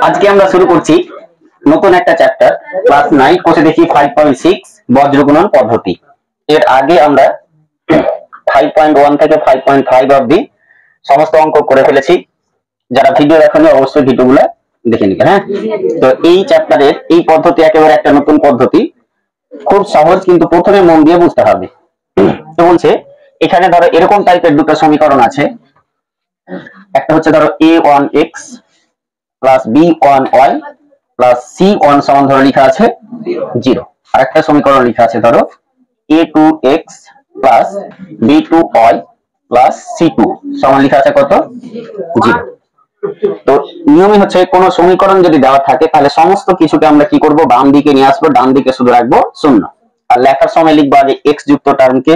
আজকে আমরা শুরু করছি নতুন একটা চ্যাপ্টার ক্লাস 9 কোর্সে দেখি 5.6 বজ্র গুণন পদ্ধতি। এর আগে আমরা 5.1 থেকে 5.5 অবধি সমস্ত অঙ্ক করে ফেলেছি। যারা ভিডিও দেখেনি অবশ্যই ভিডিওগুলো দেখে নিবেন। হ্যাঁ, তো এই চ্যাপ্টারের এই পদ্ধতি একেবারে একটা নতুন পদ্ধতি, খুব সহজ, কিন্তু প্রথমে মন দিয়ে বুঝতে হবে। তো বলছে এখানে ধরো এরকম টাইপের দুটো সমীকরণ আছে। একটা হচ্ছে ধরো a1x plus b1y plus c1 সমান ধরো লেখা আছে 0। আর একটা সমীকরণ লেখা আছে ধরো a2x plus b2y plus c2 সমান লেখা আছে কত 0। তো নিয়মই হচ্ছে কোন সমীকরণ যদি দেওয়া থাকে তাহলে সমস্ত কিছুকে আমরা কি করব, বাম দিকে নিয়ে আসবো, ডান দিকে শুধু রাখবো শূন্য। আর লেখার সময় লিখবো আগে x যুক্ত টার্মকে,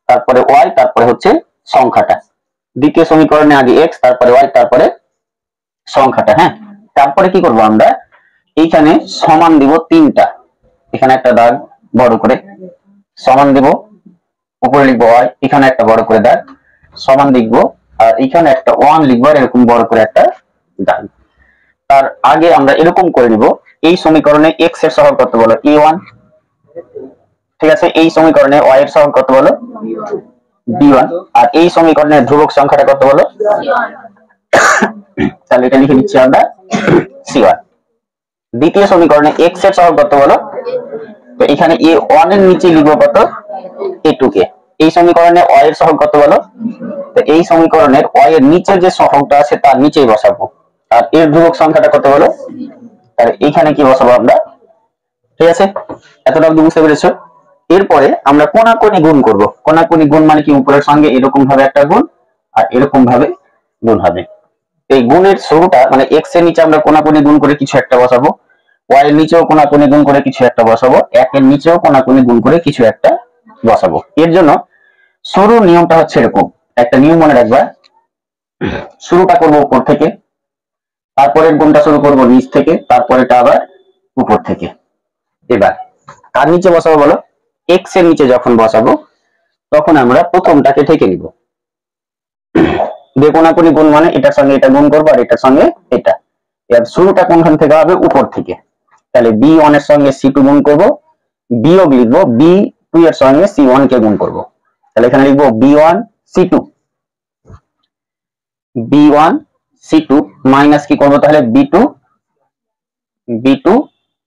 তারপরে y, তারপরে হচ্ছে সংখ্যাটা। দ্বিতীয় সমীকরণে আগে x, তারপরে y, তারপরে সংখ্যাটা। হ্যাঁ, তারপরে কি করব আমরা, এইখানে সমান দিব তিনটা, এখানে একটা দাগ বড় করে সমান দিব, উপরে লিখবো y, এখানে একটা বড় করে দাগ সমান লিখবো, আর এখানে একটা 1 লিখবো, এরকম বড় করে একটা দাগ। তার আগে আমরা এরকম করে নিব, এই সমীকরণে x এর সহগ কত বলো a1, ঠিক আছে, এই সমীকরণে y এর সহগ কত বলো b1, আর এই সমীকরণের ধ্রুবক সংখ্যাটা কত বলো তাহলে এটা লিখে দিচ্ছি আমরা c1। দ্বিতীয় সমীকরণে x এর সহগ কত বলো, তো এখানে a1 এর নিচে লিখবো কত a2 কে। এই সমীকরণে y এর সহগ কত বলো, তো এই সমীকরণের y এর নিচে যে সহগটা আছে তার নিচেই বসাবো। আর এর ধ্রুবক সংখ্যাটা কত বলো, তাহলে এইখানে কি বসাবো আমরা। ঠিক আছে, এতটা বুঝতে পেরেছো? এরপরে আমরা কোনাকুনি গুণ করব। কোনাকুনি গুণ মানে কি, উপরের সঙ্গে এরকম ভাবে একটা গুণ আর এরকম ভাবে গুণ হবে। এই গুণের শুরুটা মানে x এর নিচে আমরা কোনাকুনি গুণ করে কিছু একটা বসাবো, y এর নিচেও কোনাকুনি গুণ করে কিছু একটা বসাবো, 1 এর নিচেও কোনাকুনি গুণ করে কিছু একটা বসাবো। এর জন্য শুরুর নিয়মটা হচ্ছে এরকম, একটা নিয়ম মনে রাখবা, শুরুটা করব উপর থেকে, তারপরের গুণটা শুরু করব নিচ থেকে, তারপরেটা আবার উপর থেকে। এবার কার নিচে বসাবো বলো, x এর নিচে যখন বসাবো তখন আমরা প্রথমটাকে ঢেকে নিব। কোনাকুনি গুণ মানে এটার সঙ্গে এটা গুণ করবো আর এটার সঙ্গে এটা। এর শুরুটা কোনখান থেকে হবে, উপর থেকে। তাহলে b1 এর সঙ্গে c2 গুণ করব, বিয়োগ লিখবো b2 এর সঙ্গে c1 কে গুণ করব। তাহলে এখানে লিখবো b1 c2, b1 c2 minus কি করবো তাহলে b2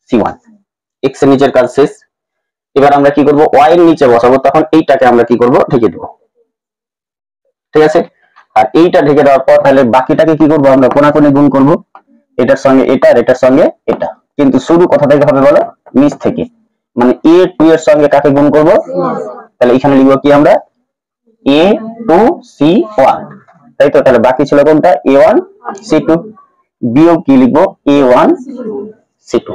c1। x এর নিচের কাজ শেষ। এবার আমরা কি করব, y এর নিচে বসাবো, তখন এইটাকে আমরা কি করব, ঢেকে দেব। ঠিক আছে, আর এইটা ঢেকে দেওয়ার পর তাহলে বাকিটাকে কি করব, আমরা কোনাকুনি গুণ করব, এটার সঙ্গে এটা আর এটার সঙ্গে এটা। কিন্তু শুরু কোথা থেকে হবে বলো, নিচ থেকে, মানে a2 এর সঙ্গে কাকে গুণ করব, তাহলে এখানে লিখবো কি আমরা a2 c1, তাই তো। তাহলে বাকি ছিল কোনটা, a1 c2, বিয়োগ কি লিখবো a1 c2।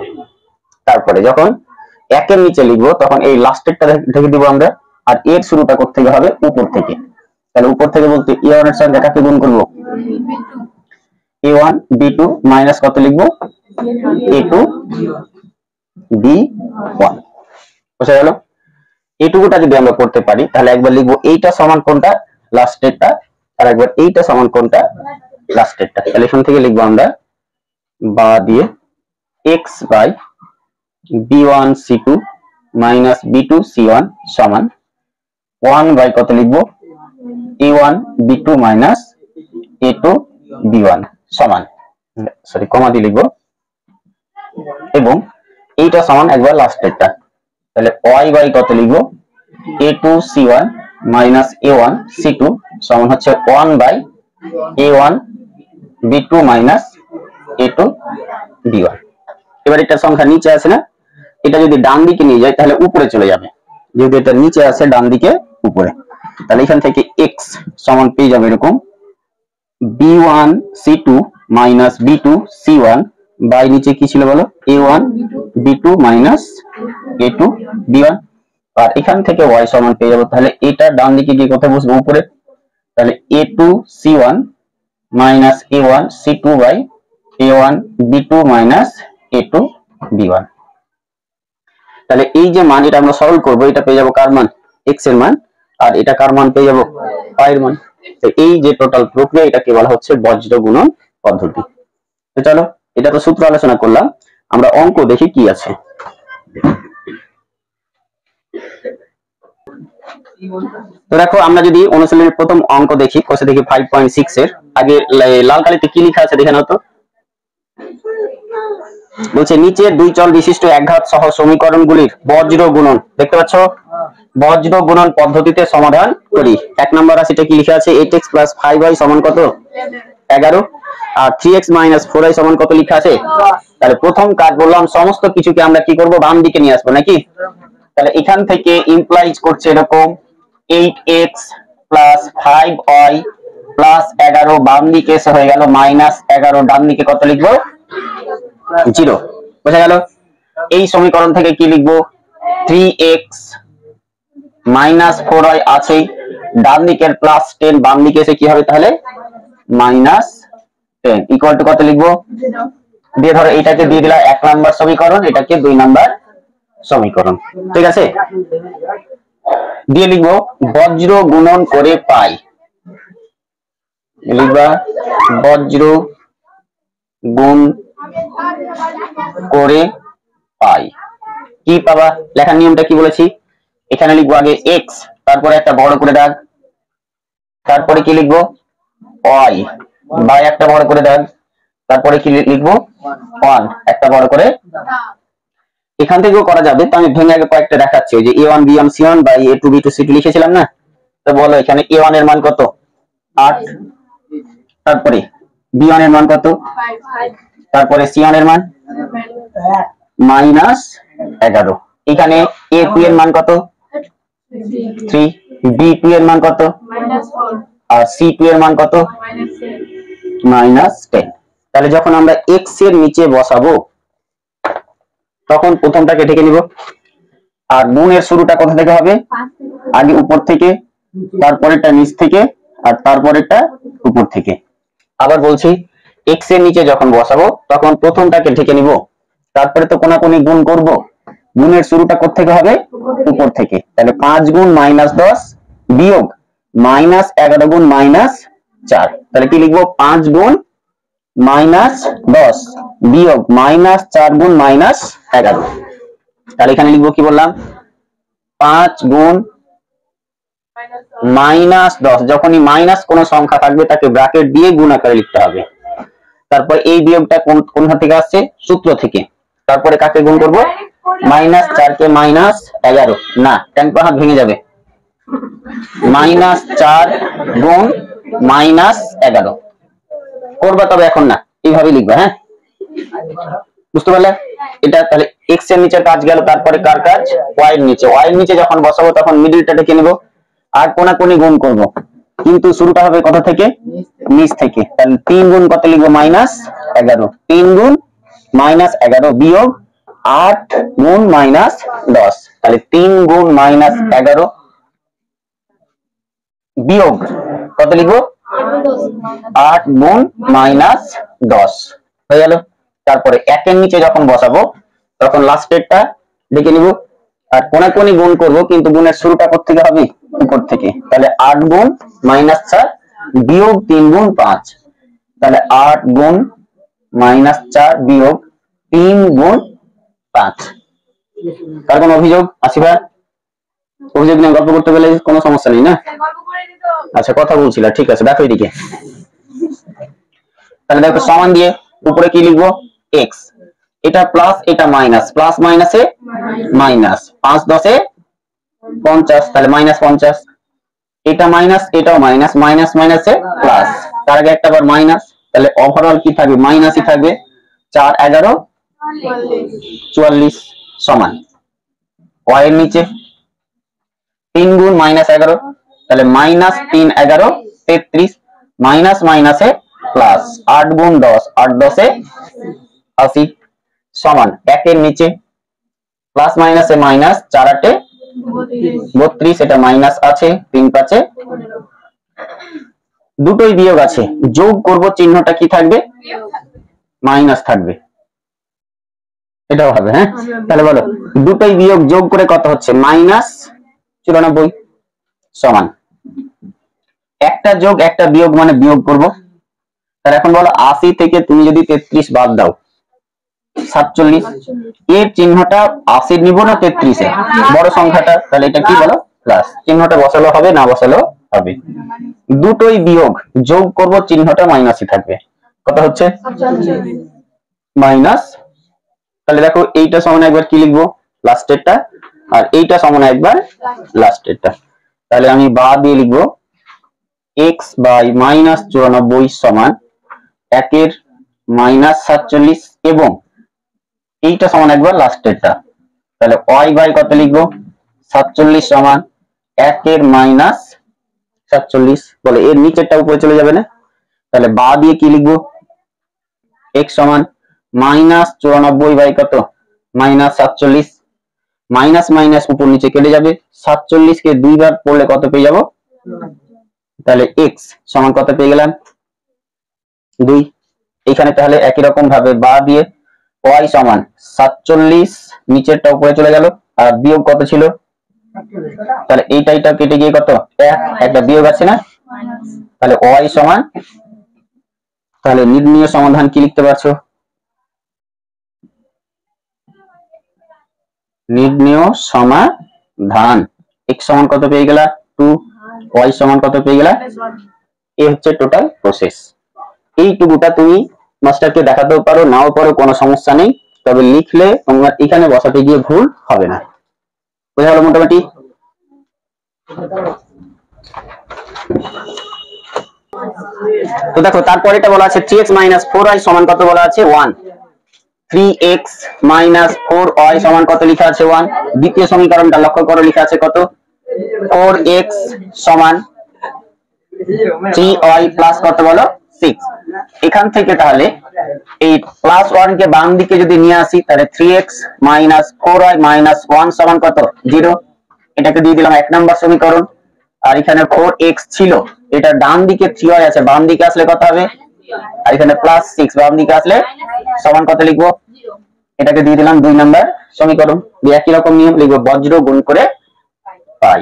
তারপরে যখন একের নিচে লিখবো তখন এই লাস্টেরটা ঢেকে দিব আমরা, আর এর শুরুটা করতে হবে উপর থেকে। তাহলে উপর থেকে বলতে a1 এর সঙ্গে কাকে গুণ করব, a1 b2 মাইনাস কত লিখবো a2 b1। বুঝা গেল? এটুকুটা যদি আমরা করতে পারি তাহলে একবার লিখবো এইটা সমান কোনটা, লাস্টেরটা, আর একবার এইটা সমান কোনটা, লাস্টেরটা। তাহলে এখান থেকে লিখবো আমরা বা দিয়ে x by b1 c2 minus b2 c1 সমান 1 বাই কত লিখবো a1 b2 minus a2 b1 সমান, সরি কমা দিয়ে লিখবো, এবং এইটা সমান একবার লাস্টেরটা। তাহলে y বাই কত লিখবো a2 c1 minus a1 c2 সমান হচ্ছে 1 by a1 b2 minus a2 b1। এবার এটা সংখ্যা নিচে আছে না, এটা যদি ডান দিকে নিয়ে যায় তাহলে উপরে চলে যাবে, যেহেতু এটা নিচে আছে ডান দিকে উপরে। তাহলে এখান থেকে x সমান পেয়ে যাবে এরকম b1 c2 minus b2 c1 by নিচে কি ছিল বলো a1 b2 minus a2 b1। আর এখান থেকে y সমান পেয়ে যাবো, তাহলে এটা ডান দিকে গিয়ে কোথায় বসবে, উপরে। তাহলে a2 c1 minus a1 c2 by a1 b2 minus a2 b1। তাহলে এই যে মান, এটা আমরা সরল করব, এটা পেয়ে যাবো কার মান, x এর মান, আর এটা কার মান পেয়ে যাবো, y এর মান। তো এই যে টোটাল প্রক্রিয়া, এটাকে বলা হচ্ছে বজ্র গুণন পদ্ধতি। তো চলো এটা তো সূত্র আলোচনা করলাম, আমরা অঙ্ক দেখি কি আছে। তো দেখো আমরা যদি অনুশীলনের প্রথম অঙ্ক দেখি, কোষে দেখি 5.6 এর আগে লাল কালিতে কি লেখা আছে দেখে নাও তো। বলছে নিচে দুই চল বিশিষ্ট একঘাত সহ সমীকরণগুলির বজ্র গুণন, দেখতে পাচ্ছ, বজ্র গুণন পদ্ধতিতে সমাধান করি। 1 নম্বর রাশিটা কি লেখা আছে, 8x + 5y সমান কত 11, আর 3x - 4y সমান কত লেখা আছে। তাহলে প্রথম কাজ বললাম সমস্ত কিছুকে আমরা কি করব, বাম দিকে নিয়ে আসবো নাকি। তাহলে এখান থেকে ইমপ্লাইজ করছে এরকম 8x + 5y + 11, বাম দিকে এসে হয়ে গেল -11, ডান দিকে কত লিখবো 0, বোঝা গেল। এই সমীকরণ থেকে কি লিখবো, 3x - 4y আছে, ডান দিকের +10, বাম দিকে এসে কি হবে তাহলে -10 ইকুয়াল টু কত লিখবো, দিয়ে ধরো এটাকে দিয়ে দিলাম 1 নাম্বার সমীকরণ, এটাকে 2 নাম্বার সমীকরণ, ঠিক আছে। দিয়ে লিখবো বজ্র গুণন করে পাই, লিখবা বজ্র গুণ করে পাই, কি পাবা, লেখার নিয়মটা কি বলেছি, এখানে লিখবো আগে x, তারপরে একটা বড় করে দাগ, তারপরে কি লিখবো y, বাই একটা বড় করে দাগ, তারপরে কি লিখবো 1 একটা বড় করে। এখান থেকেও করা যাবে, তো আমি ভেঙে আগে কয়েকটা দেখাচ্ছি। ওই যে a1 b1 c1 by a2 b2 c2 লিখেছিলাম না, তো বলো এখানে a1 এর মান কত 8, তারপরে b1 এর মান কত 5, তারপরে c1 এর মান -11, এখানে a2 এর মান কত 3, b2 এর মান কত -4, আর c2 এর মান কত -10। তাহলে যখন আমরা x এর নিচে বসাবো তখন প্রথমটাকে ঢেকে নিব, আর গুণের শুরুটা কোথা থেকে হবে, আগে উপর থেকে, তারপরেরটা নিচ থেকে, আর তারপরেরটা উপর থেকে। আবার বলছি x এর নিচে যখন বসাবো তখন প্রথমটাকে ঢেকে নিব, তারপরে তো কোনাকুনি গুণ করব, গুণের শুরুটা কোথা থেকে হবে, উপর থেকে। তাহলে 5 গুণ -10 বিয়োগ -11 গুণ -4, তাহলে কি লিখবো 5 গুণ -10 বিয়োগ -4 গুণ -11, তাহলে এখানে লিখবো কি বললাম 5 গুণ -10, যখনই মাইনাস কোন সংখ্যা থাকবে তাকে ব্র্যাকেট দিয়ে গুণ আকারে লিখতে হবে। তারপর এই বিয়োগটা কোন থেকে আসছে, সূত্র থেকে, তারপরে কাকে গুণ করব, -4 কে -11, না ট্যাঙ্ক হাত ভেঙে যাবে, -4 গুণ -11 করবা, তবে এখন না, এইভাবে লিখবা, হ্যাঁ বুঝতে পারলে। এটা তাহলে x এর নিচের কাজ গেল, তারপরে কার কাজ, y এর নিচে, y এর নিচে যখন বসাবো তখন মিডলটা ঢেকে নেব, আর কোনাকুনি গুণ করব, কিন্তু শুরুটা হবে কোথা থেকে, নিচ থেকে। তাহলে 3 গুণ কত লিখবো -11, 3 গুণ -11 বিয়োগ 8 গুণ -10, তাহলে 3 গুণ -11 বিয়োগ কত লিখবো 8 গুণ -10 হয়ে গেল। তারপরে 1 এর নিচে যখন বসাবো তখন লাস্টেরটা লিখে নিব, আর কোনাকুনি গুণ করব, কিন্তু গুণের শুরুটা কোথা থেকে হবে, উপর থেকে। তাহলে 8 গুণ -4 বিয়োগ 3 গুণ 5, তাহলে 8 গুণ -4 বিয়োগ 3 গুণ 5। তার কোনো অভিযোগ আছে ভাই? অভিযোগ নিয়ে গল্প করতে গেলে কোনো সমস্যা নেই না? আচ্ছা কথা বলছিলা, ঠিক আছে দেখো এদিকে। তাহলে দেখো সমান দিয়ে উপরে কি লিখবো x, এটা প্লাস এটা মাইনাস, প্লাস মাইনাসে মাইনাস, 5 10 এ 50, তাহলে -50, এটা মাইনাস এটাও মাইনাস, মাইনাস মাইনাসে প্লাস, তার আগে একটা বার মাইনাস, তাহলে ওভারঅল কি থাকবে মাইনাসই থাকবে, 4 11 44 সমান y এর নিচে 3 গুণ -11, তাহলে -3 11 33, মাইনাস মাইনাসে প্লাস, 8 গুণ 10 8 10 এ 80 সমান 1 এর নিচে প্লাস মাইনাসে মাইনাস, 4 8 এ 32, এটা মাইনাস আছে, 3 5 এ দুটোই বিয়োগ আছে, যোগ করব, চিহ্নটা কি থাকবে, মাইনাস থাকবে, এটাও হবে, হ্যাঁ তাহলে বলো দুটোই বিয়োগ যোগ করে কত হচ্ছে -94 সমান, একটা যোগ একটা বিয়োগ মানে বিয়োগ করব। তাহলে এখন বলো 80 থেকে তুমি যদি 33 বাদ দাও 47, এর চিহ্নটা 80 নিব না 33 এ, বড় সংখ্যাটা, তাহলে এটা কি বলো প্লাস, চিহ্নটা বসালো হবে না বসালো হবে, দুটোই বিয়োগ, যোগ করব চিহ্নটা মাইনাসই থাকবে, কত হচ্ছে মাইনাস। তাহলে দেখো এইটা সমান একবার কি লিখবো লাস্টেরটা, আর এইটা সমান একবার লাস্টেরটা, তাহলে আমি বা দিয়ে লিখবো x বাই -94 সমান 1 এর -47 এবং এইটা সমান একবার লাস্টেরটা, তাহলে y বাই কত লিখবো 47 সমান 1 এর -47, বলে এর নিচেরটা উপরে চলে যাবে না, তাহলে বা দিয়ে কি লিখবো x সমান -94 বাই কত -47, মাইনাস মাইনাস উপর নিচে কেটে যাবে, 47 কে দুইবার পড়লে কত পেয়ে যাব, তাহলে x সমান কত পেয়ে গেলাম 2। এখানে তাহলে একই রকম ভাবে বা দিয়ে y সমান 47 নিচেরটা উপরে চলে গেল, আর বিয়োগ কত ছিল, তাহলে এইটা কেটে গিয়ে কত 1, একটা বিয়োগ আছে না, তাহলে y সমান, তাহলে নির্ণয় সমাধান কি লিখতে পারছো, নির্ণয় সমাধান x সমান কত পেয়ে গেলা 2, y সমান কত পেয়ে গেলা, এই হচ্ছে টোটাল প্রসেস। এইটুকুটা তুমি মাস্টারকে দেখাতেও পারো নাও পারো, কোনো সমস্যা নেই, তবে লিখলে তোমার এখানে বসাতে গিয়ে ভুল হবে না, বোঝা গেল মোটামুটি। তো দেখো তারপরে এটা বলা আছে 3x - 4y সমান কত বলা আছে 1, 3x - 4y সমান কত লেখা আছে 1, দ্বিতীয় সমীকরণটা লক্ষ্য করো লেখা আছে কত 4x সমান 3y প্লাস কত বলো 6, এখান থেকে তাহলে এই প্লাস 1 কে বাম দিকে যদি নিয়ে আসি তাহলে 3x - 4y - 1 সমান কত 0, এটাকে দিয়ে দিলাম 1 নাম্বার সমীকরণ, আর এখানে 4x ছিল, এটা ডান দিকে 3y আছে, বাম দিকে আসলে কত হবে, আর এখানে +6 বাম দিকে আসলে সমান কত লিখবো, এটাকে দিয়ে দিলাম 2 নাম্বার সমীকরণ, দিয়ে একই রকম নিয়ম লিখবো, বজ্র গুণ করে পাই।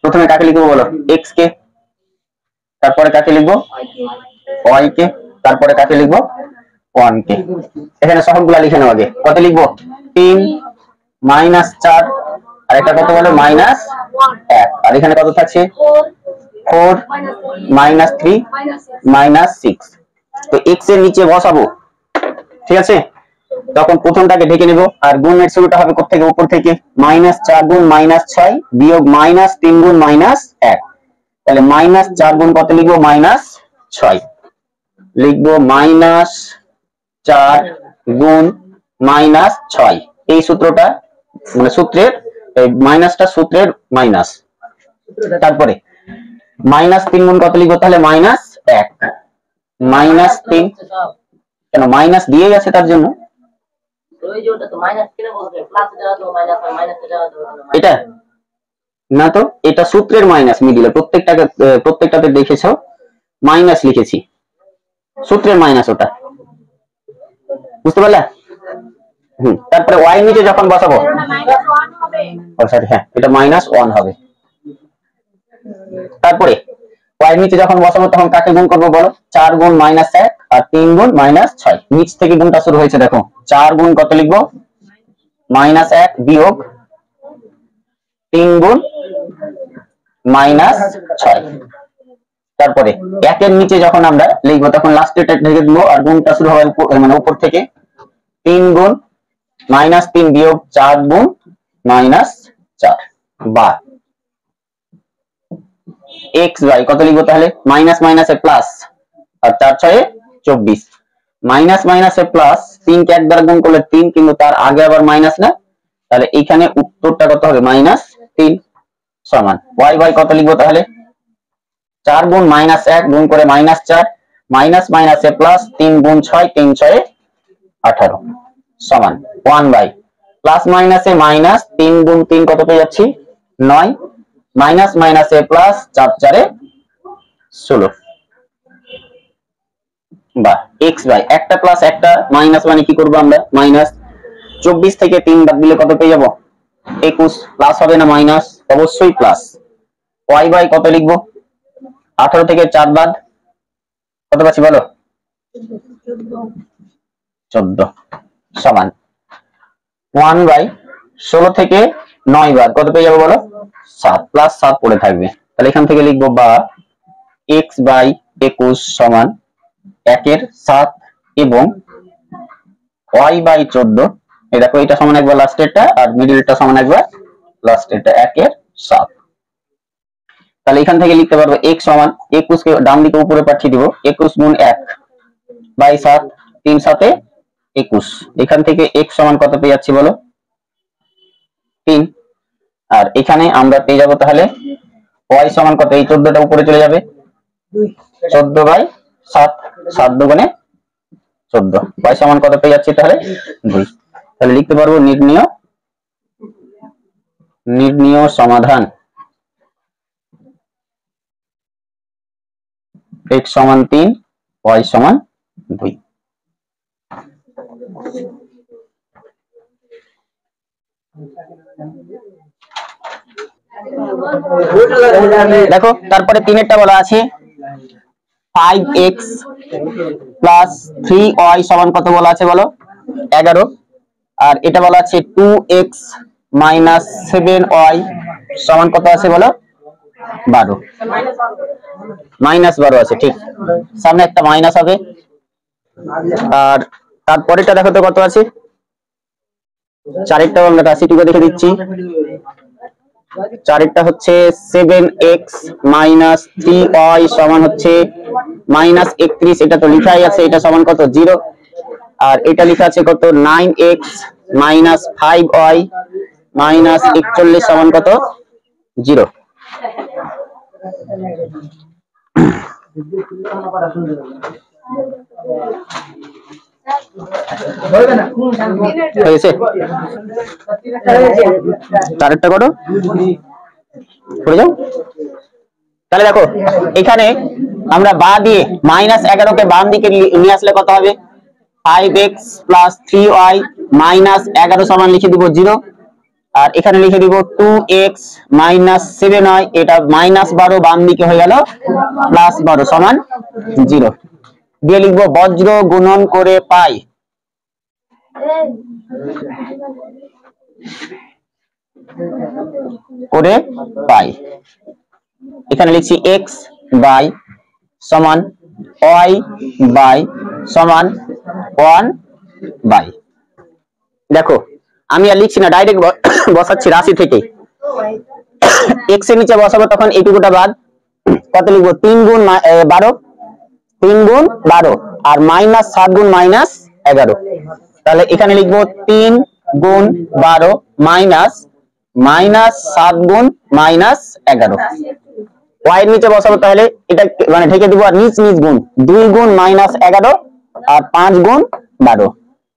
প্রথমে কাকে লিখবো বলো x কে, তারপরে কাকে লিখবো y কে, তারপরে কাকে লিখবো 1 কে, এখানে সহগগুলা লিখে নাও আগে, কত লিখবো 3 -4 আর এটা কত বলো -1, আর এখানে কত থাকছে 4 -3 -6, তো x এর নিচে বসাবো, ঠিক আছে, তখন প্রথমটাকে ঢেকে নেব, আর গুণের শুরুটা হবে কোথা থেকে, উপর থেকে, -4 গুণ -6 বিয়োগ -3 গুণ -1, তাহলে -4 গুণ কত লিখবো -6, লিখবো -4 গুণ -6, এই সূত্রটা মানে সূত্রের মাইনাসটা সূত্রের মাইনাস, তারপরে -3 গুণ কত লিখবো তাহলে -1, -3 কেন মাইনাস দিয়ে গেছে তার জন্য, এটা না তো এটা সূত্রের মাইনাস মিডিলে, প্রত্যেকটাতে দেখেছো মাইনাস লিখেছি, সূত্রের মাইনাস ওটা, বুঝতে পারলে, তারপরে y নিচে যখন বসাবো, হ্যাঁ এটা -1 হবে, তারপরে y নিচে যখন বসাবো তখন কাকে গুণ করবো বলো, 4 গুণ -1 আর 3 গুণ -6, নিচ থেকে গুণটা শুরু হয়েছে, দেখো 4 গুণ কত লিখবো -1 বিয়োগ 3 গুণ -6, তারপরে 1 এর নিচে যখন আমরা লিখবো তখন লাস্টেরটা ঢেকে দেবো, আর গুণটা শুরু হবে মানে উপর থেকে, 3 গুণ -3 বিয়োগ 4 গুণ -4, বা x বাই কত লিখবো তাহলে মাইনাস মাইনাসে প্লাস, আর 4 6 24, মাইনাস মাইনাসে প্লাস, 3 কে 1 দ্বারা গুণ করলে 3, কিন্তু তার আগে আবার মাইনাস না, তাহলে এইখানে উত্তরটা কত হবে -3 সমান y বাই কত লিখবো তাহলে 4 গুণ -1 গুণ করে -4, মাইনাস মাইনাসে প্লাস, 3 গুণ 6 3 6 18 সমান 1 বাই প্লাস মাইনাসে মাইনাস, 3 গুণ 3 কত পেয়ে যাচ্ছি 9, মাইনাস মাইনাসে প্লাস, 4 4 16, বা x বাই একটা প্লাস একটা মাইনাস মানে কি করব আমরা মাইনাস, 24 থেকে 3 বাদ দিলে কত পেয়ে যাব 21, প্লাস হবে না মাইনাস, অবশ্যই প্লাস, y বাই কত লিখবো 18 থেকে 4 বাদ কত পাচ্ছি বলো? 14 সমান 1/16 থেকে 9 বাদ কত পেয়ে যাবো বলো? 7 প্লাস 7 পড়ে থাকবে। তাহলে এখান থেকে লিখবো বা x/21 সমান 1/7 এবং y/14। এই দেখো এটা সমান একবার লাস্টেরটা আর মিডলটা সমান একবার লাস্টেরটা 1/7। তাহলে এখান থেকে লিখতে পারবো x সমান 21 কে ডান দিকে উপরে পাঠিয়ে দিব 21 গুণ 1/7 3 7 21। এখান থেকে x সমান কত পেয়ে যাচ্ছি বলো? 3। আর এখানে আমরা পেয়ে যাব তাহলে y সমান কত? এই 14টা উপরে চলে যাবে 14/7 7 দুগুণে 14 y সমান কত পেয়ে যাচ্ছি তাহলে 2। তাহলে লিখতে পারবো নির্ণীয় সমাধান x সমান 3 y সমান 2। দেখো তারপরে 3এরটা বলা আছে 5x প্লাস 3y সমান কত বলা আছে বলো? 11। আর এটা বলা আছে 2x মাইনাস 7y সমান কত আছে বলো? 12। -12 আছে, ঠিক। সামনে একটা মাইনাস হবে। আর তারপরেটা দেখো তো কত আছে? 4এরটা আমরা রাশিটুকু দেখে দিচ্ছি। 4এরটা হচ্ছে 7x মাইনাস 3y সমান হচ্ছে -31। এটা তো লেখাই আছে, এটা সমান কত? 0। আর এটা লেখা আছে কত? 9x মাইনাস 5y মাইনাস 41 সমান কত? 0। হয়েছে? চারেরটা করো, করে যাও। তাহলে দেখো এখানে আমরা বা দিয়ে -11 কে বাম দিকে নিয়ে আসলে কত হবে? 5x প্লাস 3y মাইনাস 11 সমান লিখে দিব 0। আর এখানে লিখে দিব 2x মাইনাস 7y, এটা -12 বাম দিকে হয়ে গেল +12 সমান 0। দিয়ে লিখবো বজ্র গুণন করে পাই। এখানে লিখছি x বাই সমান y বাই সমান 1 বাই। দেখো আমি আর লিখছি না, ডাইরেক্ট বসাচ্ছি রাশি থেকে। x এর নিচে বসাবো তখন এইটুকুটা বাদ কত লিখবো? 3 গুণ 12 3 গুণ 12 আর -7 গুণ -11। তাহলে এখানে লিখবো 3 গুণ 12 -7 গুণ -11। y এর নিচে বসাবো তাহলে এটা মানে ঢেকে দিব আর নিচ নিচ গুণ 2 গুণ -11 আর 5 গুণ 12।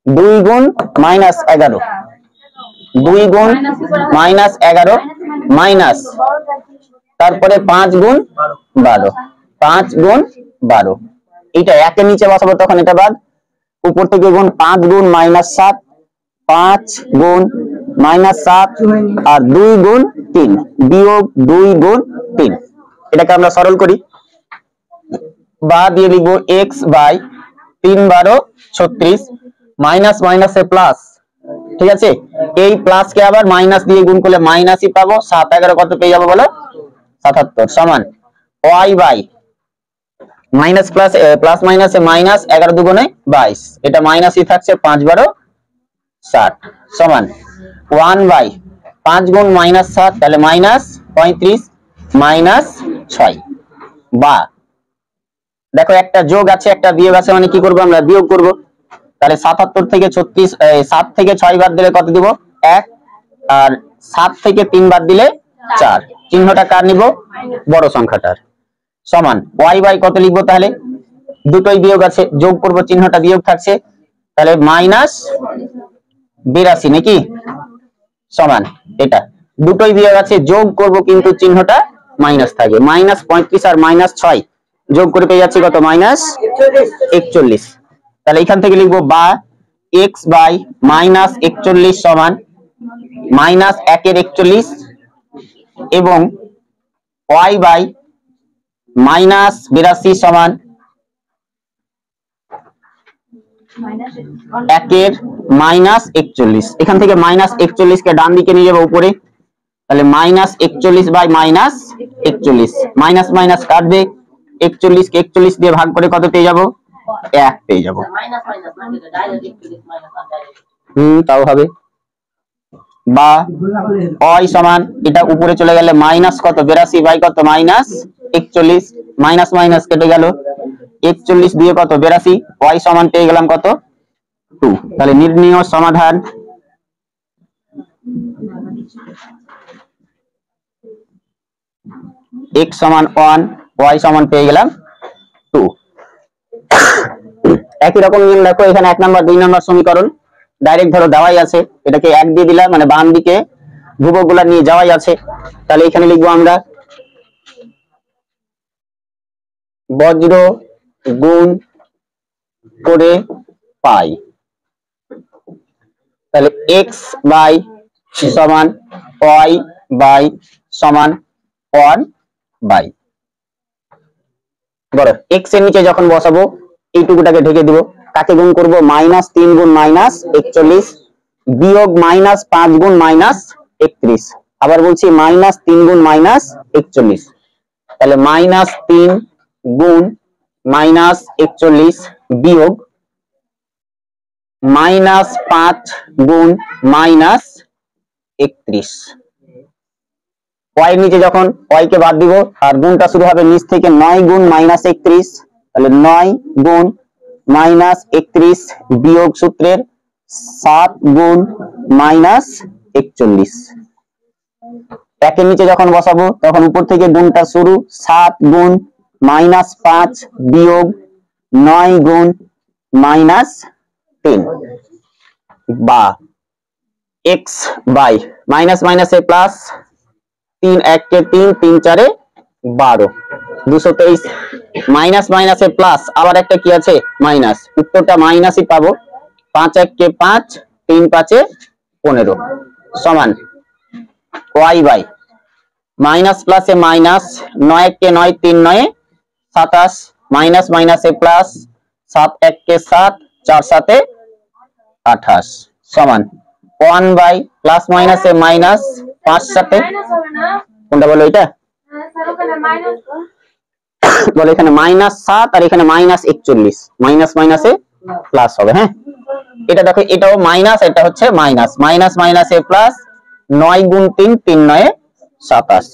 2 গুণ -11 2 গুণ -11 মাইনাস তারপরে 5 গুণ 12 5 গুণ 12। এটা একের নিচে বসাবো তখন এটা বাদ, উপর থেকে গুণ 5 গুণ -7 5 গুণ -7 আর 2 গুণ 3 বিয়োগ 2 গুণ 3। এটাকে আমরা সরল করি, বা দিয়ে লিখবো x বাই 3 12 36 মাইনাস মাইনাসে প্লাস। ঠিক আছে, এই প্লাস কে আবার মাইনাস দিয়ে গুণ করলে মাইনাসই পাবো। 7 11 কত পেয়ে যাবো বলো? 77 সমান y by minus plus plus মাইনাসে মাইনাস 11 দুগুণে 22, এটা মাইনাসই থাকছে 5 12 60 সমান 1 বাই 5 গুণ -7 তাহলে -35 -6। বা দেখো একটা যোগ আছে একটা বিয়োগ আছে, মানে কি করব আমরা? বিয়োগ করব। তাহলে 77 থেকে 36 7 থেকে 6 বাদ দিলে কত দিব? 1। আর 7 থেকে 3 বাদ দিলে 4। চিহ্নটা কার নিব? বড় সংখ্যাটার। সমান y বাই কত লিখবো তাহলে? দুটোই বিয়োগ আছে, যোগ করব, চিহ্নটা বিয়োগ থাকছে, তাহলে -82 নাকি? সমান এটা দুটোই বিয়োগ আছে, যোগ করব কিন্তু চিহ্নটা মাইনাস থাকবে। -35 আর -6 যোগ করে পেয়ে যাচ্ছি কত? -41। তাহলে এখান থেকে লিখবো বা x বাই -41 সমান -1 এর 41 এবং y বাই -82 সমান 1 এর -41। এখান থেকে -41 কে ডান দিকে নিয়ে যাবো উপরে, তাহলে -41 বাই -41, মাইনাস মাইনাস কাটবে, 41 কে 41 দিয়ে ভাগ করে কত পেয়ে যাবো? 1 পেয়ে যাবো। তাও হবে। বা অই সমান এটা উপরে চলে গেলে মাইনাস কত 82 বাই কত -41, মাইনাস মাইনাস কেটে গেল, 41 দিয়ে কত 82, অই সমান পেয়ে গেলাম কত 2। তাহলে নির্ণীয় সমাধান x সমান 1, y সমান পেয়ে গেলাম 2। একই রকম নিয়ম দেখো এখানে 1 নাম্বার 2 নাম্বার সমীকরণ ডাইরেক্ট ধরো দেওয়াই আছে, এটাকে 1 দিয়ে দিলাম, মানে বাম দিকে ধ্রুবকগুলা নিয়ে যাওয়াই আছে। তাহলে এখানে লিখবো আমরা বজ্র গুণ করে পাই, তাহলে x বাই সমান y বাই সমান 1 বাই, বড় x এর নিচে যখন বসাবো এইটুকুটাকে ঢেকে দিব, কাকে গুণ করব -3 গুণ -41 বিয়োগ -5 গুণ -31, আবার বলছি -3 গুণ -41, তাহলে -3 গুণ -41 বিয়োগ -5 গুণ -31। y এর নিচে যখন y কে বাদ দিব আর গুণটা শুরু হবে নিচ থেকে, 9 গুণ -31, তাহলে 9 গুণ -31 বিয়োগ সূত্রের 7 গুণ -41। একের নিচে যখন বসাবো তখন উপর থেকে গুণটা শুরু, 7 গুণ -5 বিয়োগ 9 গুণ -3, বা x বাই মাইনাস মাইনাসে প্লাস, 3 1 কে 3, 3 4 এ 12, 223, মাইনাস মাইনাসে প্লাস, আবার একটা কি আছে মাইনাস, উত্তরটা মাইনাসই পাবো। 5 1 কে 5, 3 5 এ 15 সমান y বাই মাইনাস প্লাসে মাইনাস, 9 1 কে 9, 3 9 এ 27, মাইনাস মাইনাসে প্লাস, 7 1 কে 7, 4 7 এ 28 সমান 1 বাই প্লাস মাইনাসে মাইনাস, 5 7 এ, কোনটা বলো এটা বলে এখানে -7 আর এখানে -41, মাইনাস মাইনাসে প্লাস হবে। হ্যাঁ, এটা দেখো এটাও মাইনাস, এটা হচ্ছে মাইনাস, মাইনাস মাইনাসে প্লাস, 9 গুণ 3, 3 9 এ 27।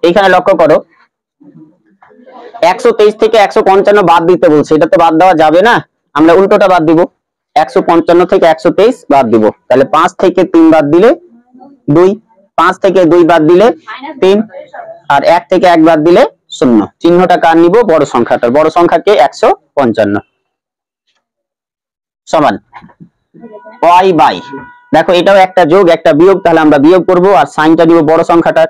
এখানে লক্ষ্য করো 123 থেকে 155 বাদ দিতে বলছে, এটা তো বাদ দেওয়া যাবে না, আমরা উল্টোটা বাদ দিব, 155 থেকে 123 বাদ দিব, তাহলে 5 থেকে 3 বাদ দিলে 2, 5 থেকে 2 বাদ দিলে 3, আর 1 থেকে 1 বাদ দিলে 0। চিহ্নটা কার নিব? বড় সংখ্যাটার, বড় সংখ্যাকে 155 সমান y বাই, দেখো এটাও একটা যোগ একটা বিয়োগ, তাহলে আমরা বিয়োগ করব আর সাইনটা দিব বড় সংখ্যাটার,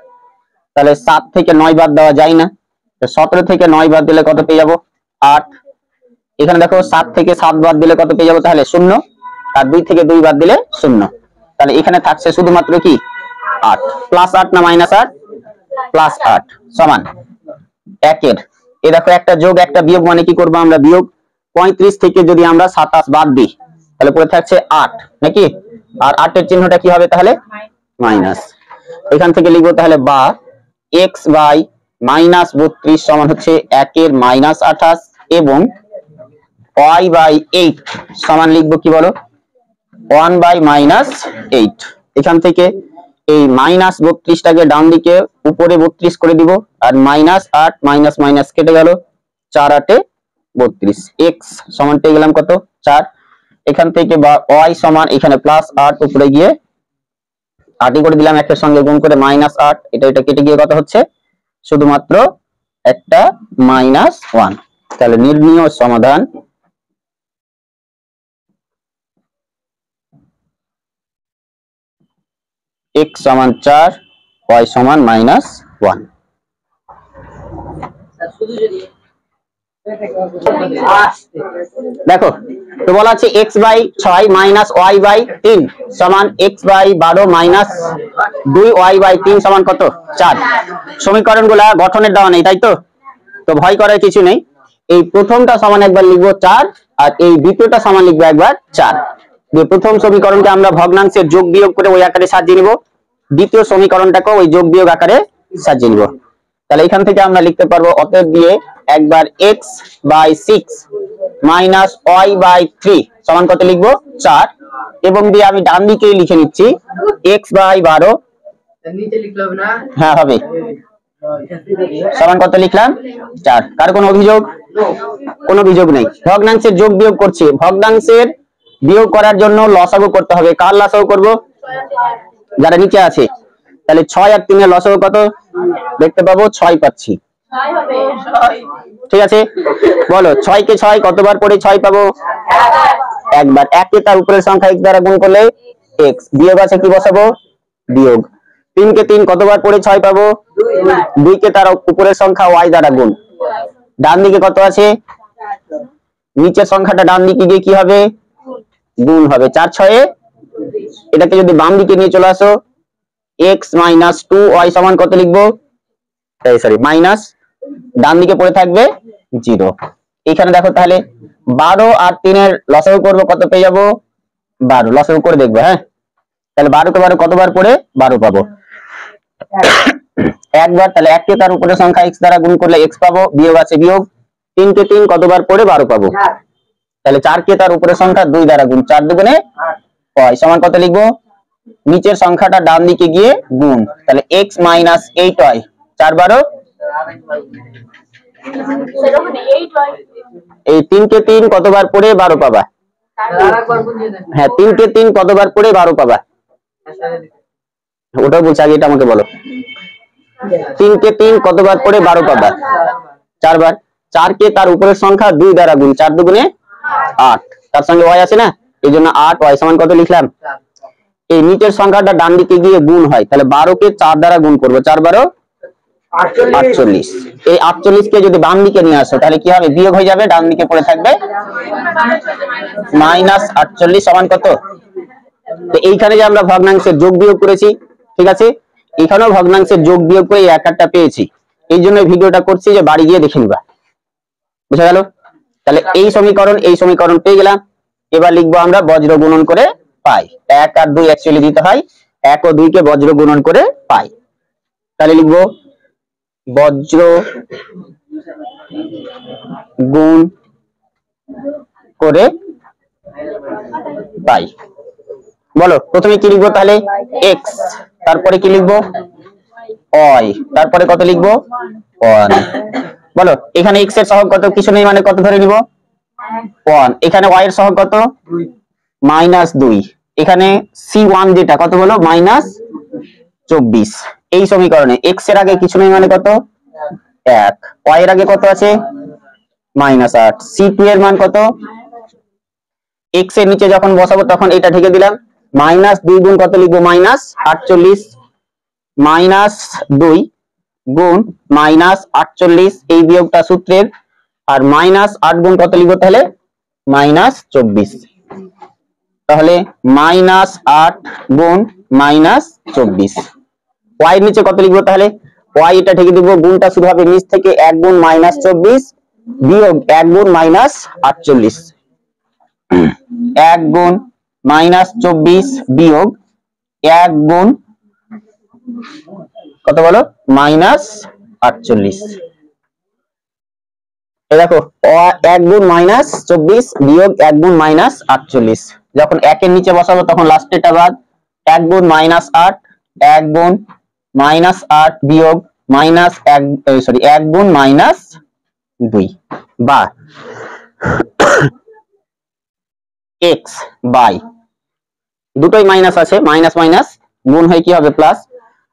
তাহলে 7 থেকে 9 বাদ দেওয়া যায় না, 17 থেকে 9 বাদ দিলে কত পেয়ে যাব 8, এখানে দেখো 7 থেকে 7 বাদ দিলে কত পেয়ে যাব তাহলে 0, আর 2 থেকে 2 বাদ দিলে 0, তাহলে এখানে থাকছে শুধুমাত্র কি 8, প্লাস 8 না মাইনাস 8, প্লাস 8 সমান 1 এর, এই দেখো একটা যোগ একটা বিয়োগ, মানে কি করব আমরা বিয়োগ, 35 থেকে যদি আমরা 27 বাদ দিই তাহলে পড়ে থাকছে 8 নাকি, আর 8 এর চিহ্নটা কি হবে তাহলে মাইনাস, এখান থেকে লিখবো তাহলে বা x বাই -32 সমান হচ্ছে 1 এর -28 এবং y বাই 8 সমান লিখবো কি বলো 1 বাই -8। এখান থেকে এই -32টাকে ডান দিকে উপরে 32 করে দিব, আর -8 মাইনাস মাইনাস কেটে গেল, 4 8 এ 32, x সমান পেয়ে গেলাম কত 4। এখান থেকে বা y সমান এখানে +8 উপরে গিয়ে 8 করে দিলাম, একের সঙ্গে গুণ করে -8, এটা কেটে গিয়ে কত হচ্ছে শুধুমাত্র একটা -1। তাহলে নির্ণীয় সমাধান x সমান 4, y সমান -1। দেখো তো বলা আছে x/6 মাইনাস y/3 সমান x/12 মাইনাস 2y/3 সমান কত 4। সমীকরণগুলা গঠনের দেওয়া নেই তাই তো, তো ভয় করার কিছু নেই। এই প্রথমটা সমান একবার লিখবো 4 আর এই দ্বিতীয়টা সমান লিখবো একবার 4। যে প্রথম সমীকরণকে আমরা ভগ্নাংশের যোগ বিয়োগ করে ওই আকারে সাজিয়ে নিব, দ্বিতীয় সমীকরণটাকে ওই যোগ বিয়োগ আকারে সাজিয়ে নিব। তাহলে এখান থেকে আমরা লিখতে পারবো অতএব দিয়ে একবার x/6 মাইনাস y/3 সমান কত লিখবো 4, এবং দিয়ে আমি ডান দিকে লিখে নিচ্ছি x/12 নিচে লিখতে হবে না, হ্যাঁ হবে, সমান কত লিখলাম 4। কার কোনো অভিযোগ? কোনো অভিযোগ নেই। ভগ্নাংশের যোগ বিয়োগ করছি, ভগ্নাংশের বিয়োগ করার জন্য লসাগু করতে হবে। কার লসাগু করব? যারা নিচে আছে। তাহলে 6 আর 3 এর লসাগু কত দেখতে পাবো 6 পাচ্ছি, ঠিক আছে। বলো 6 কে 6 কতবার পড়ে 6 পাবো? একবার। 1 কে তার উপরের সংখ্যা x দ্বারা গুণ করলে x, বিয়োগ আছে কি বসাবো? বিয়োগ। 3 কে 3 কতবার পড়ে 6 পাবো? 2 কে তার উপরের সংখ্যা y দ্বারা গুণ। ডান দিকে কত আছে? নিচের সংখ্যাটা ডান দিকে গিয়ে কি হবে? গুণ হবে। 4 6 এটাকে যদি বাম দিকে নিয়ে চলে আসো x মাইনাস 2y সমান কত লিখবো? সরি মাইনাস, ডান দিকে পড়ে থাকবে 0। এখানে দেখো তাহলে 12 আর 3 এর লসাগু করব, কত পেয়ে যাবো? 12। লসাগু করে দেখবো, হ্যাঁ। তাহলে 12 কে 12 কতবার পড়ে 12 পাবো? একবার। তাহলে 1 কে তার উপরের সংখ্যা x দ্বারা গুণ করলে x পাবো, বিয়োগ আছে বিয়োগ। 3 কে 3 কতবার পড়ে 12 পাবো? তাহলে 4 কে তার উপরের সংখ্যা 2 দ্বারা গুণ, 4 দুগুণে 6 সমান কত লিখবো? নিচের সংখ্যাটা ডান দিকে গিয়ে গুণ, তাহলে x মাইনাস 8y 4 12। এই 3 কে 3 কতবার পড়ে 12 পাবা? হ্যাঁ 3 কে 3 কতবার পড়ে 12 পাবা? ওটাও বলছি, আগে এটা আমাকে বলো। 3 কে 3 কতবার পড়ে 12 পাবা? 4 বার। 4 কে তার উপরের সংখ্যা 2 দ্বারা গুণ, 4 দুগুণে 8, তার সঙ্গে y আছে না, এই জন্য 8y সমান কত লিখলাম? এই নিচের সংখ্যাটা ডান দিকে গিয়ে গুণ হয়, তাহলে 12 কে 4 দ্বারা গুণ করবো, 4 12 48। এই 48 কে যদি বাম দিকে নিয়ে আসো তাহলে কি হবে? বিয়োগ হয়ে যাবে, ডান দিকে পড়ে থাকবে মাইনাস 48 সমান কত? তো এইখানে যে আমরা ভগ্নাংশের যোগ বিয়োগ করেছি, ঠিক আছে, এখানেও ভগ্নাংশের যোগ বিয়োগ করে এই আকারটা পেয়েছি। এই জন্য ভিডিওটা করছি যে বাড়ি গিয়ে দেখে নিবা, বুঝা গেল? তাহলে এই সমীকরণ পেয়ে গেলাম। এবার লিখবো আমরা বজ্র গুণন করে পাই। 1 আর 2 অ্যাকচুয়ালি দিতে হয়, 1 ও 2 কে বজ্র গুণন করে পাই। তাহলে লিখবো বজ্র গুণ করে পাই। বলো প্রথমে কি লিখবো? তাহলে x, তারপরে কি লিখবো? y, তারপরে কত লিখবো? 1। বলো এখানে x এর সহগ কত? কিছু নেই মানে কত ধরে নিব? 1। এখানে y এর সহগ কত? মাইনাস 2। এখানে c1 যেটা কত হলো? মাইনাস 24। এই সমীকরণে x এর আগে কিছু নেই মানে কত? 1। y এর আগে কত আছে? মাইনাস 8। c2 এর মান কত? x এর নিচে যখন বসাবো তখন এটা ঢেকে দিলাম। মাইনাস 2 গুণ কত লিখবো? মাইনাস 48। মাইনাস 2 গুণ মাইনাস 48, এই বিয়োগটা সূত্রের। আর মাইনাস 8 গুণ কত লিখবো তাহলে? মাইনাস 24। তাহলে মাইনাস 8 গুণ মাইনাস 24। y এর নিচে কত লিখবো তাহলে? y এটা ঢেকে দিব, গুণটা শুরু হবে নিচ থেকে, 1 গুণ মাইনাস 24 বিয়োগ 1 গুণ মাইনাস 48। 1 গুণ মাইনাস 24 বিয়োগ 1 গুণ কত বলো? মাইনাস 48। দেখো 1 গুণ মাইনাস 24 বিয়োগ 1 গুণ মাইনাস 48, যখন 1 এর নিচে বসাবো তখন লাস্টেরটা বাদ। 1 গুণ মাইনাস 8, 1 গুণ মাইনাস 8 বিয়োগ মাইনাস 1 গুণ মাইনাস 2 বা x বাই, দুটোই মাইনাস আছে, মাইনাস মাইনাস গুণ হয়ে কি হবে? প্লাস।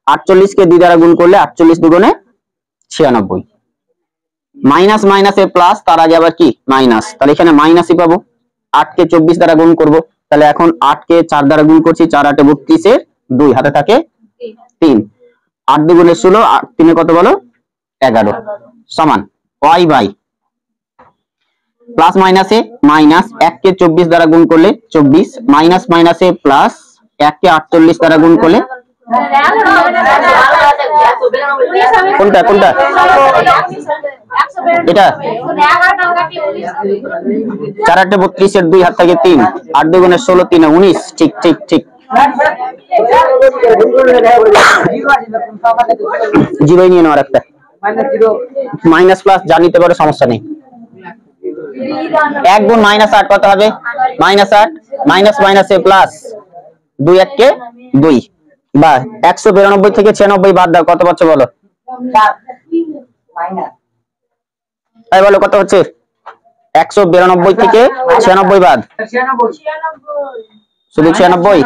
48 কে 2 দ্বারা গুণ করলে 48 দুগুণে 96। মাইনাস মাইনাসে প্লাস, তার আগে আবার কি? মাইনাস, তাহলে এখানে মাইনাসই পাবো। 8 কে 24 দ্বারা গুণ করব, তাহলে এখন 8 কে 4 দ্বারা গুণ করছি, 4 8 32 এর 2 হাতে থাকে 3। 8 দুগুণে 16, 8 3 কত বলো? 11 সমান y বাই প্লাস মাইনাসে মাইনাস, 1 কে 24 দ্বারা গুণ করলে 24, মাইনাস মাইনাসে প্লাস, 1 কে 48 দ্বারা গুণ করলে কোনটা কোনটা এটা 4 8 32 এর 2 হাত থেকে 3, 8 2 গুণে 16 3 19। ঠিক ঠিক ঠিক, জিরোই নিয়ে নেওয়ার একটা, মাইনাস প্লাস যা নিতে পারো সমস্যা নেই। 1 গুণ -8 কত হবে? -8, মাইনাস মাইনাসে প্লাস, 2 1 কে 2, বা 192 থেকে 96 বাদ দাও, কত পাচ্ছ বলো? তাই বলো কত হচ্ছে? 192 থেকে 96 বাদ, শুধু 96,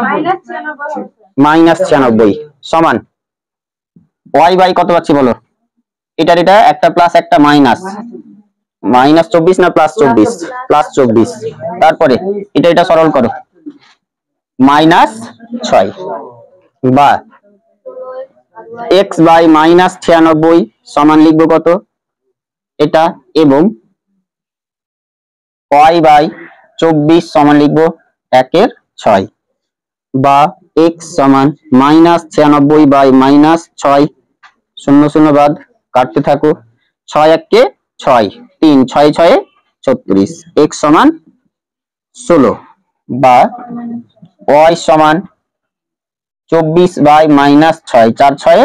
-96 সমান y বাই কত পাচ্ছি বলো? এটা একটা প্লাস একটা মাইনাস, -24 না +24? +24। তারপরে এটা সরল করো, -6 বা x বাই -96 সমান লিখবো কত? এটা, এবং y বাই 24 সমান লিখবো 1/6, বা x সমান -96 বাই -6, 0 0 বাদ, কাটতে থাকো, 6 1 কে 6, 3 6 6 36, x সমান 16, বা y সমান 24 বাই -6, 4 6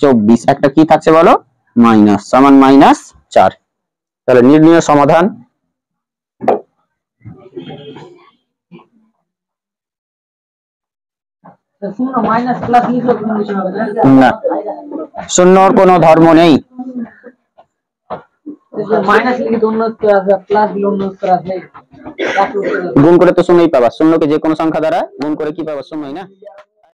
24, একটা কি থাকছে বলো? মাইনাস, সমান -4। তাহলে নির্ণয় সমাধান না, শূন্যর কোনো ধর্ম নেই। গুণ করে তো শূন্যই পাবা, শূন্যকে যে কোনো সংখ্যা দ্বারা গুণ করে কি পাবা? শূন্যই না।